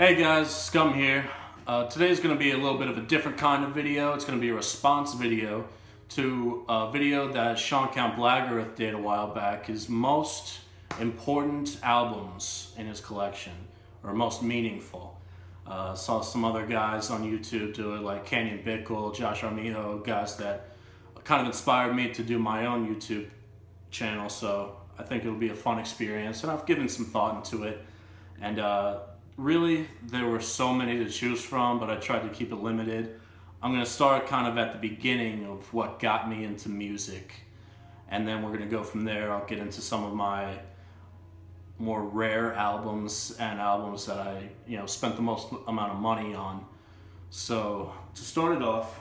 Hey guys, Scum here. Today's going to be a little bit of a different kind of video. It's going to be a response video to a video that Sean Count Blagorath did a while back, his most important albums in his collection, or most meaningful. Saw some other guys on YouTube do it, like Canyon Bickle, Josh Armijo, guys that kind of inspired me to do my own YouTube channel, so I think it'll be a fun experience, and I've given some thought into it. And really, there were so many to choose from, but I tried to keep it limited. I'm going to start kind of at the beginning of what got me into music, and then we're going to go from there. I'll get into some of my more rare albums and albums that I spent the most amount of money on. So to start it off,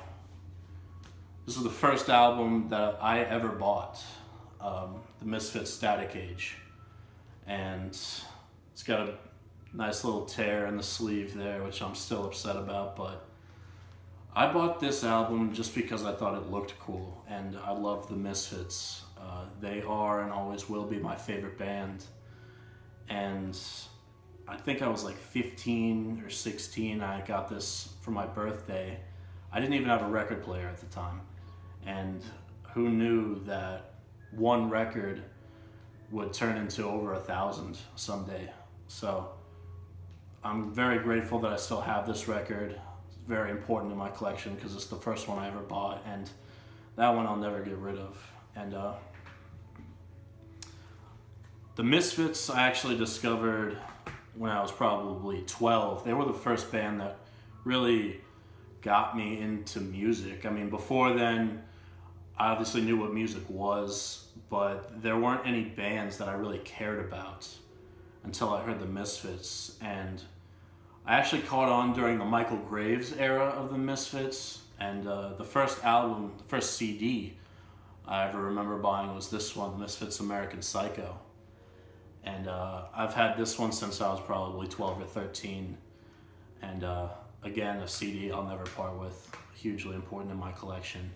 this is the first album that I ever bought, the Misfits Static Age, and it's got a nice little tear in the sleeve there, which I'm still upset about, but I bought this album just because I thought it looked cool, and I love the Misfits. They are and always will be my favorite band, and I think I was like 15 or 16. I got this for my birthday. I didn't even have a record player at the time, and who knew that one record would turn into over 1,000 someday. So I'm very grateful that I still have this record. It's very important in my collection because it's the first one I ever bought, and that one I'll never get rid of. And the Misfits I actually discovered when I was probably 12. They were the first band that really got me into music. I mean, before then, I obviously knew what music was, but there weren't any bands that I really cared about until I heard the Misfits. And I actually caught on during the Michael Graves era of the Misfits, and the first album, the first CD I ever remember buying was this one, Misfits American Psycho. And I've had this one since I was probably 12 or 13, and again, a CD I'll never part with, hugely important in my collection.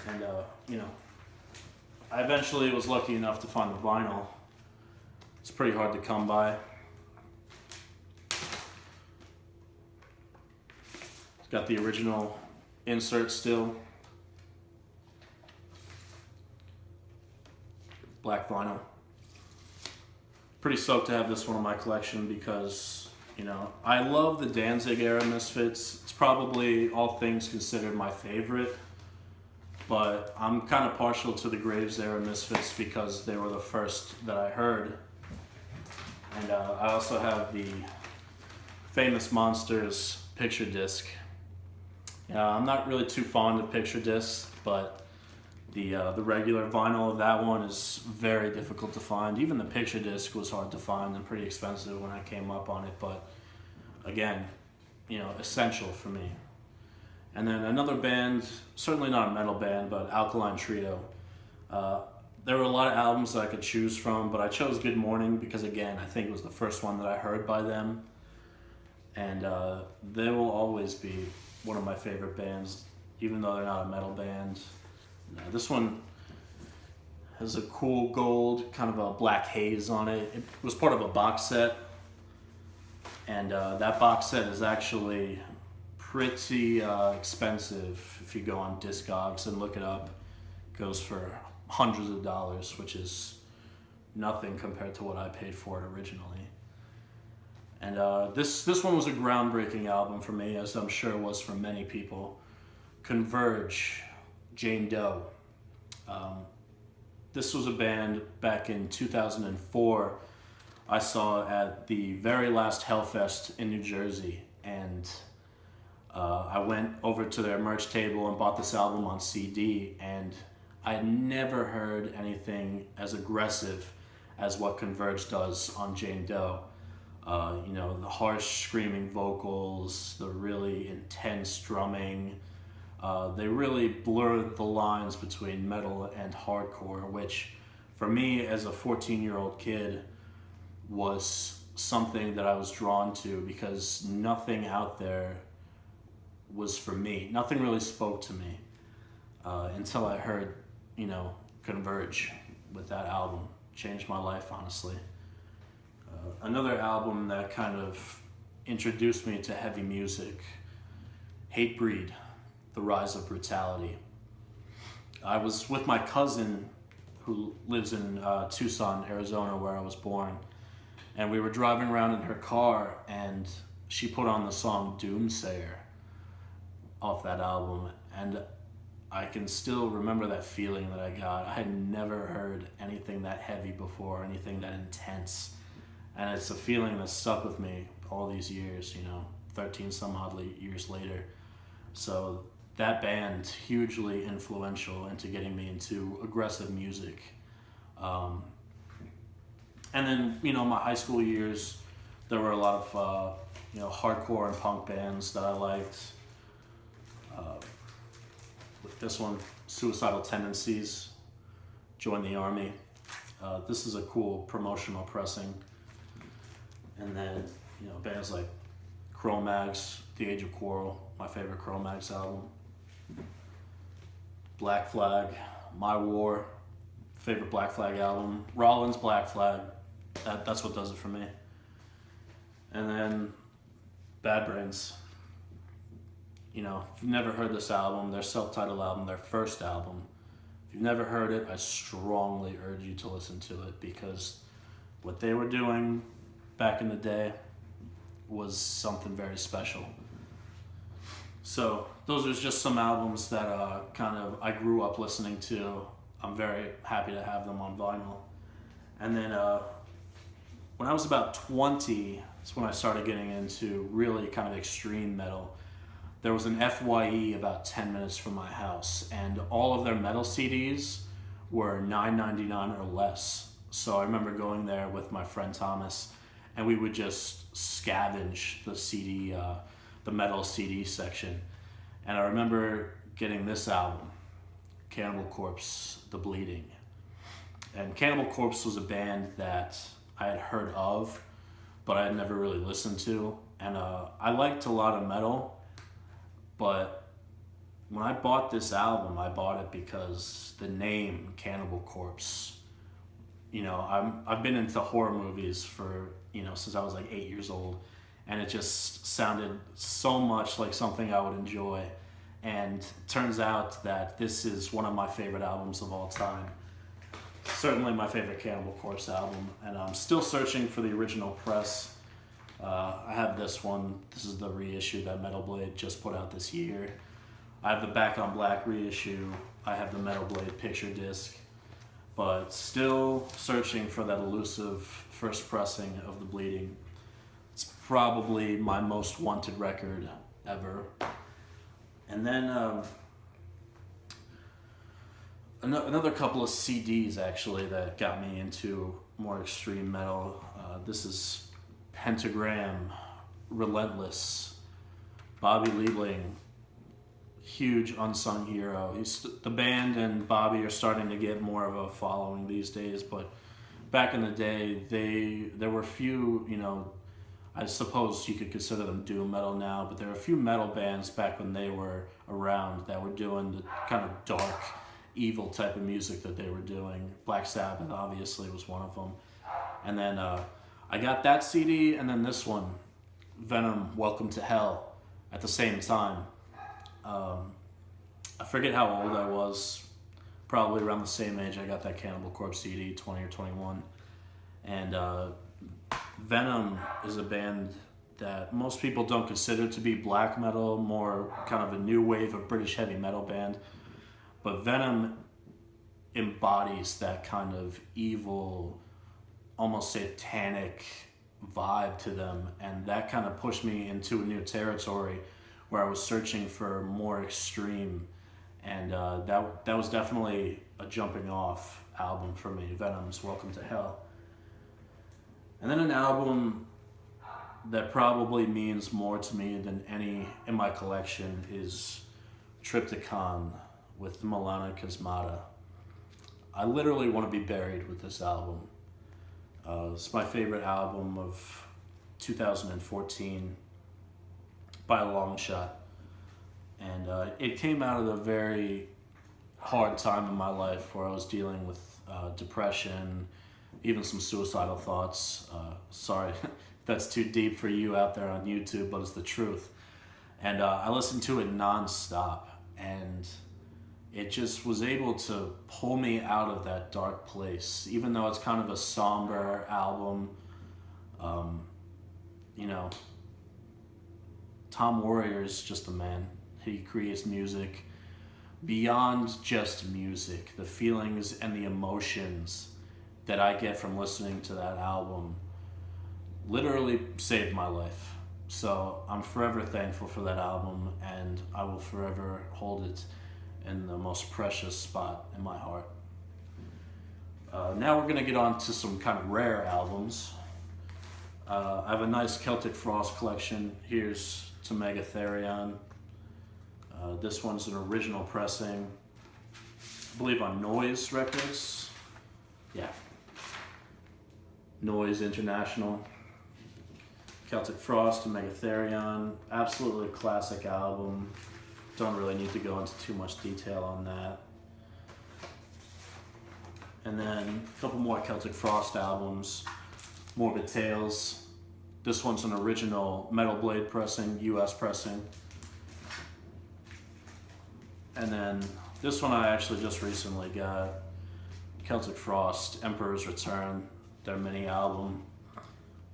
And I eventually was lucky enough to find the vinyl. It's pretty hard to come by. It's got the original insert still. Black vinyl. Pretty stoked to have this one in my collection because, I love the Danziger era Misfits. It's probably, all things considered, my favorite. But I'm kind of partial to the Graves era Misfits because they were the first that I heard. And I also have the Famous Monsters picture disc. I'm not really too fond of picture discs, but the regular vinyl of that one is very difficult to find. Even the picture disc was hard to find and pretty expensive when I came up on it, but again, essential for me. And then another band, certainly not a metal band, but Alkaline Trio. There were a lot of albums that I could choose from, but I chose Good Morning because, again, I think it was the first one that I heard by them. And they will always be one of my favorite bands, even though they're not a metal band. This one has a cool gold, kind of a black haze on it. It was part of a box set, and that box set is actually pretty expensive. If you go on Discogs and look it up, it goes for hundreds of dollars, which is nothing compared to what I paid for it originally. And this one was a groundbreaking album for me, as I'm sure it was for many people. Converge, Jane Doe. This was a band back in 2004 I saw at the very last Hellfest in New Jersey, and I went over to their merch table and bought this album on CD, and I had never heard anything as aggressive as what Converge does on Jane Doe. The harsh screaming vocals, the really intense drumming. They really blurred the lines between metal and hardcore, which for me as a 14-year-old kid was something that I was drawn to because nothing out there was for me. Nothing really spoke to me until I heard, Converge with that album. Changed my life, honestly. another album that kind of introduced me to heavy music, Hatebreed, The Rise of Brutality. I was with my cousin who lives in Tucson, Arizona, where I was born, and we were driving around in her car, and she put on the song Doomsayer off that album, and I can still remember that feeling that I got. I had never heard anything that heavy before, anything that intense, and it's a feeling that stuck with me all these years, 13 some odd years later. So that band, hugely influential into getting me into aggressive music. And then, my high school years, there were a lot of, hardcore and punk bands that I liked. With this one, Suicidal Tendencies, Join the Army. This is a cool promotional pressing. And then, bands like Cro-Mags, The Age of Quarrel, my favorite Cro-Mags album. Black Flag, My War, favorite Black Flag album. Rollins' Black Flag, that's what does it for me. And then Bad Brains. If you've never heard this album, their self-titled album, their first album, if you've never heard it, I strongly urge you to listen to it, because what they were doing back in the day was something very special. So those are just some albums that I grew up listening to. I'm very happy to have them on vinyl. And then when I was about 20, that's when I started getting into really kind of extreme metal. There was an FYE about 10 minutes from my house, and all of their metal CDs were $9.99 or less. So I remember going there with my friend Thomas, and we would just scavenge the CD, the metal CD section. And I remember getting this album, Cannibal Corpse, The Bleeding. And Cannibal Corpse was a band that I had heard of, but I had never really listened to. And I liked a lot of metal, but when I bought this album, I bought it because the name Cannibal Corpse, I've been into horror movies for, since I was like 8 years old, and it just sounded so much like something I would enjoy. And it turns out that this is one of my favorite albums of all time. Certainly my favorite Cannibal Corpse album, and I'm still searching for the original press. I have this one. This is the reissue that Metalblade just put out this year. I have the Back on Black reissue. I have the Metalblade picture disc, but still searching for that elusive first pressing of The Bleeding. It's probably my most wanted record ever. And then another couple of CDs actually that got me into more extreme metal. This is Pentagram, Relentless, Bobby Liebling, huge unsung hero. The band and Bobby are starting to get more of a following these days, but back in the day, there were few, I suppose you could consider them doom metal now, but there were a few metal bands back when they were around that were doing the kind of dark, evil type of music that they were doing. Black Sabbath obviously was one of them. And then I got that CD, and then this one, Venom, Welcome to Hell, at the same time. I forget how old I was, probably around the same age I got that Cannibal Corpse CD, 20 or 21. And Venom is a band that most people don't consider to be black metal, more kind of a new wave of British heavy metal band. But Venom embodies that kind of evil, almost satanic vibe to them, and that kind of pushed me into a new territory where I was searching for more extreme, and that was definitely a jumping off album for me, Venom's Welcome to Hell. And then an album that probably means more to me than any in my collection is Triptychon with Milana Kazmata. I literally want to be buried with this album. It's my favorite album of 2014 by Longshot. And it came out of a very hard time in my life where I was dealing with depression, even some suicidal thoughts. Sorry if that's too deep for you out there on YouTube, but it's the truth. And I listened to it non-stop, and it just was able to pull me out of that dark place, even though it's kind of a somber album. You know, Tom Warrior is just a man. He creates music beyond just music. The feelings and the emotions that I get from listening to that album literally saved my life. So I'm forever thankful for that album, and I will forever hold it in the most precious spot in my heart. Now we're going to get on to some kind of rare albums. I have a nice Celtic Frost collection. Here's to Megatherion. This one's an original pressing, I believe on Noise Records. Yeah. Noise International. Celtic Frost and Megatherion. Absolutely classic album. Don't really need to go into too much detail on that. And then a couple more Celtic Frost albums. Morbid Tales. This one's an original Metalblade pressing, US pressing. And then this one I actually just recently got. Celtic Frost, Emperor's Return, their mini album.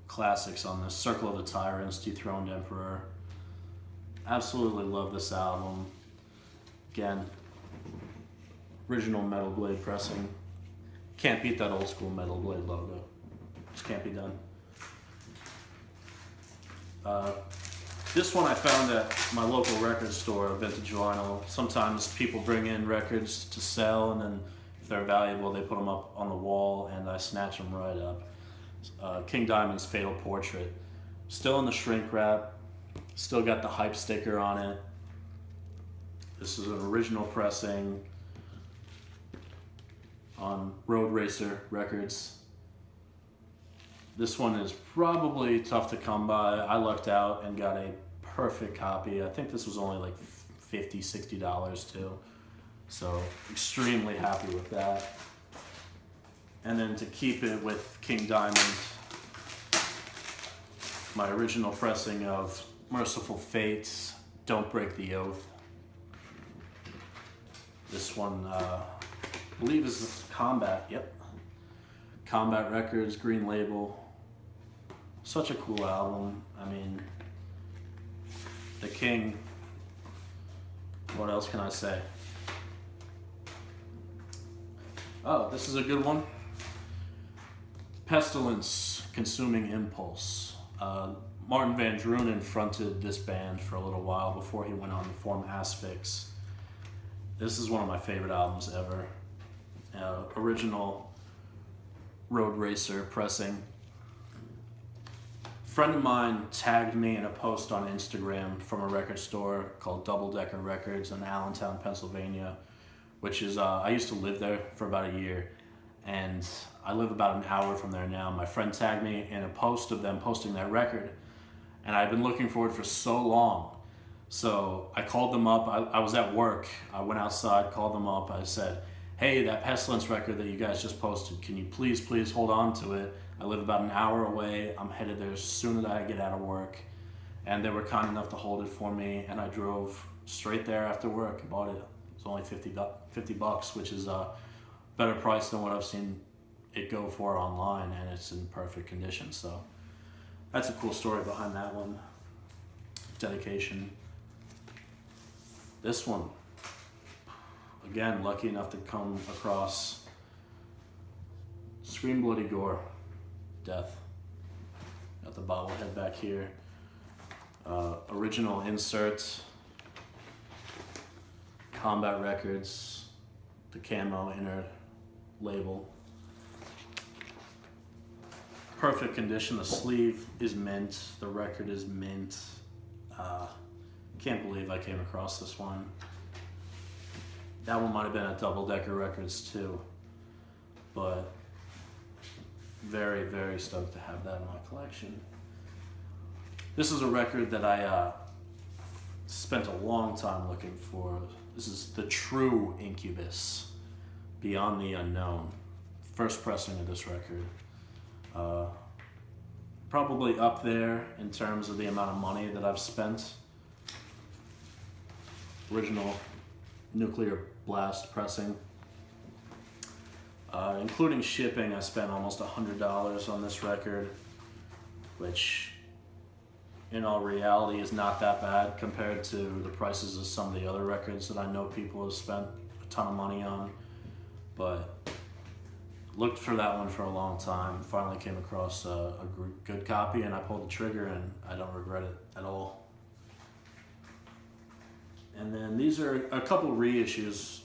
Classics on this. Circle of the Tyrants, Dethroned Emperor. Absolutely love this album. Again, original Metalblade pressing. Can't beat that old school Metalblade logo. Just can't be done. This one I found at my local record store, Vintage Vinyl. Sometimes people bring in records to sell, and then if they're valuable, they put them up on the wall, and I snatch them right up. King Diamond's Fatal Portrait. Still in the shrink wrap. Still got the hype sticker on it. This is an original pressing on Road Racer Records. This one is probably tough to come by. I lucked out and got a perfect copy. I think this was only like $50, $60 too. So extremely happy with that. And then to keep it with King Diamond, my original pressing of Merciful Fates, Don't Break the Oath. This one, I believe is Combat, yep. Combat Records, Green Label. Such a cool album. I mean, the King, what else can I say? Oh, this is a good one. Pestilence, Consuming Impulse. Martin Van Drunen fronted this band for a little while before he went on to form Asphyx. This is one of my favorite albums ever. Original Road Racer pressing. A friend of mine tagged me in a post on Instagram from a record store called Double Decker Records in Allentown, Pennsylvania, which is, I used to live there for about a year, and I live about an hour from there now. My friend tagged me in a post of them posting that record, and I've been looking for it for so long. So I called them up. I was at work. I went outside, called them up. I said, hey, that Pestilence record that you guys just posted, can you please hold on to it? I live about an hour away. I'm headed there as soon as I get out of work. And they were kind enough to hold it for me, and I drove straight there after work and bought it. It's only $50, which is a better price than what I've seen it go for online, and it's in perfect condition. So that's a cool story behind that one. Dedication. This one, again, lucky enough to come across Scream Bloody Gore, Death. Got the bobblehead back here. Original insert. Combat Records, the camo inner label. Perfect condition. The sleeve is mint. The record is mint. Can't believe I came across this one. That one might have been at Double Decker Records too, but very, very stoked to have that in my collection. This is a record that I spent a long time looking for. This is the true Incubus, Beyond the Unknown. first pressing of this record. Probably up there in terms of the amount of money that I've spent. Original Nuclear Blast pressing. Including shipping, I spent almost $100 on this record, which in all reality is not that bad compared to the prices of some of the other records that I know people have spent a ton of money on. But looked for that one for a long time, finally came across a good copy, and I pulled the trigger, and I don't regret it at all. And then these are a couple reissues,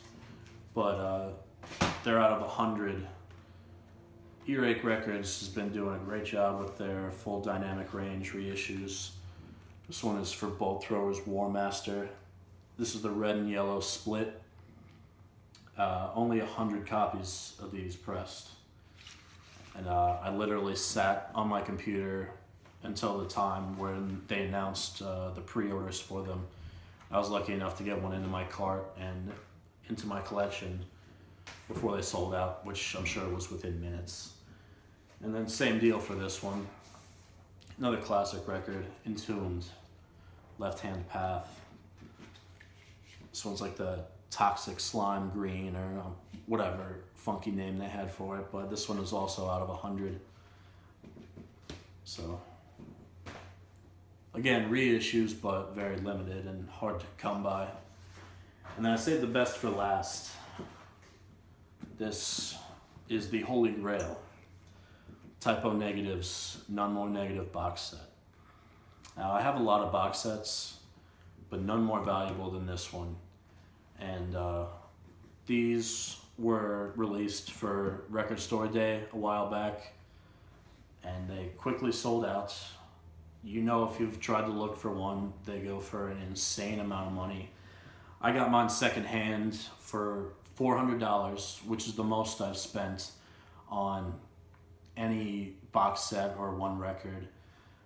but they're out of 100. Earache Records has been doing a great job with their full dynamic range reissues. This one is for Bolt Thrower's Warmaster. This is the red and yellow split. Only 100 copies of these pressed. And I literally sat on my computer until the time when they announced the pre-orders for them. I was lucky enough to get one into my cart and into my collection before they sold out, which I'm sure was within minutes. And then same deal for this one. Another classic record, Entombed, Left Hand Path. This one's like the Toxic Slime Green or whatever funky name they had for it, but this one is also out of 100. So again, reissues, but very limited and hard to come by. And then I saved the best for last. This is the Holy Grail, Typo Negative's None More Negative box set. Now I have a lot of box sets, but none more valuable than this one. And these were released for Record Store Day a while back, and they quickly sold out. You know, if you've tried to look for one, they go for an insane amount of money. I got mine secondhand for $400, which is the most I've spent on any box set or one record.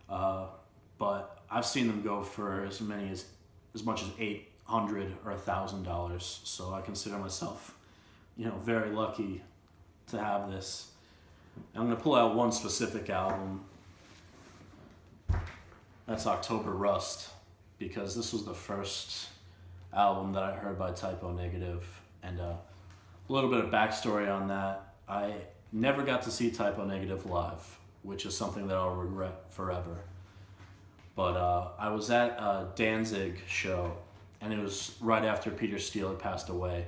But I've seen them go for as much as $800 or $1,000. So I consider myself, very lucky to have this. I'm gonna pull out one specific album. That's October Rust, because this was the first album that I heard by Typo Negative. And a little bit of backstory on that. I never got to see Typo Negative live, which is something that I'll regret forever. But I was at a Danzig show, and it was right after Peter Steele had passed away.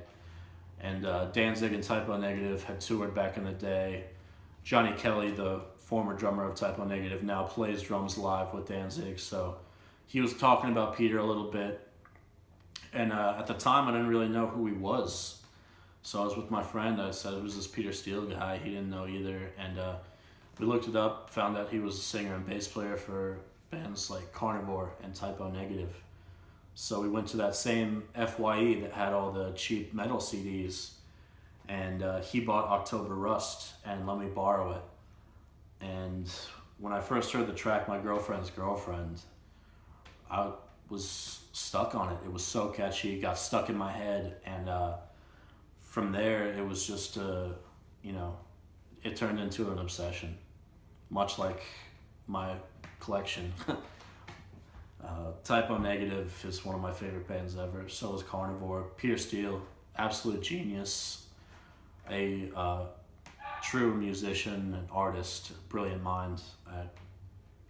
And Danzig and Typo Negative had toured back in the day. Johnny Kelly, the former drummer of Typo Negative, now plays drums live with Danzig. So he was talking about Peter a little bit. And at the time, I didn't really know who he was. So I was with my friend. I said, "Who's this Peter Steele guy?" He didn't know either. And we looked it up, found out he was a singer and bass player for bands like Carnivore and Typo Negative. So we went to that same FYE that had all the cheap metal CDs. And he bought October Rust and let me borrow it. And when I first heard the track, My Girlfriend's Girlfriend, I was stuck on it. It was so catchy, it got stuck in my head. And from there, it was just, it turned into an obsession, much like my collection. Typo Negative is one of my favorite bands ever. So is Carnivore. Peter Steele, absolute genius. A true musician and artist, brilliant mind. I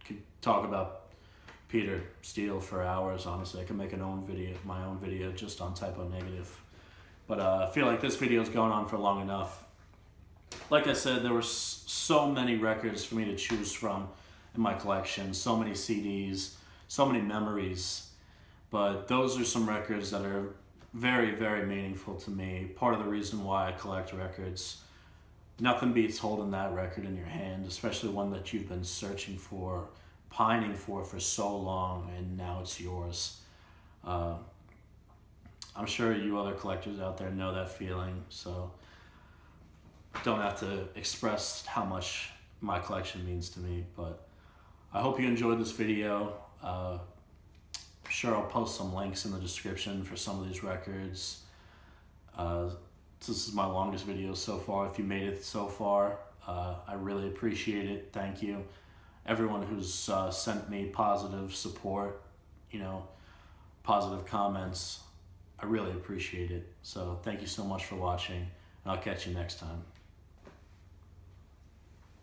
could talk about Peter Steele for hours, honestly. I could make my own video just on Typo Negative. But I feel like this video is going on for long enough. Like I said, there were so many records for me to choose from in my collection, so many CDs, so many memories. But those are some records that are very, very meaningful to me. Part of the reason why I collect records. Nothing beats holding that record in your hand, especially one that you've been searching for, pining for so long, and now it's yours. I'm sure you other collectors out there know that feeling, so don't have to express how much my collection means to me, but I hope you enjoyed this video. I'm sure I'll post some links in the description for some of these records. This is my longest video so far. If you made it so far, I really appreciate it. Thank you. Everyone who's sent me positive support, you know, positive comments, I really appreciate it. So thank you so much for watching, and I'll catch you next time.